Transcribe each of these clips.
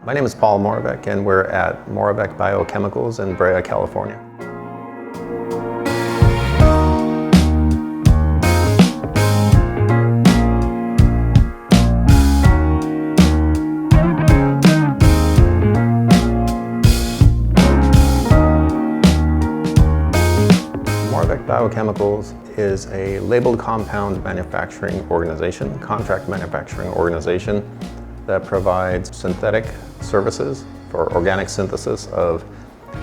My name is Paul Moravek, and we're at Moravek Biochemicals in Brea, California. Moravek Biochemicals is a labeled compound manufacturing organization, contract manufacturing organization that provides synthetic services for organic synthesis of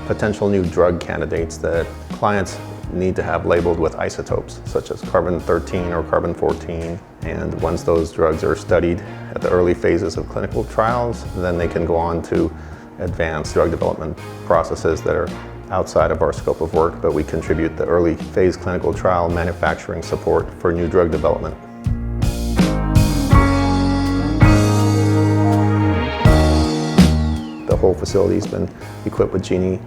potential new drug candidates that clients need to have labeled with isotopes, such as carbon-13 or carbon-14. And once those drugs are studied at the early phases of clinical trials, then they can go on to advanced drug development processes that are outside of our scope of work, but we contribute the early phase clinical trial manufacturing support for new drug development. The whole facility has been equipped with Genie,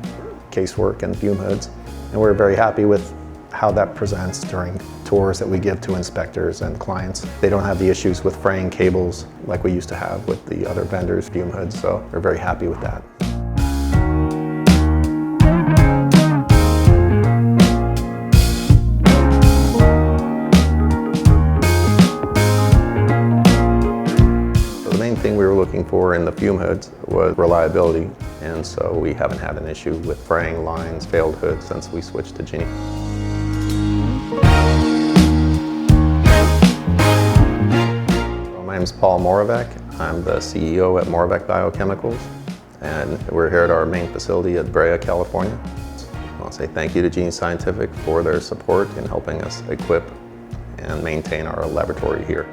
Casework, and Fume hoods, and we're very happy with how that presents during tours that we give to inspectors and clients. They don't have the issues with fraying cables like we used to have with the other vendors' Fume hoods, so we're very happy with that. The main thing we were looking for in the Fume hoods was reliability, and so we haven't had an issue with fraying lines, failed hoods since we switched to Genie. My name is Paul Moravek. I'm the CEO at Moravek Biochemicals, and we're here at our main facility at Brea, California. I want to say thank you to Genie Scientific for their support in helping us equip and maintain our laboratory here.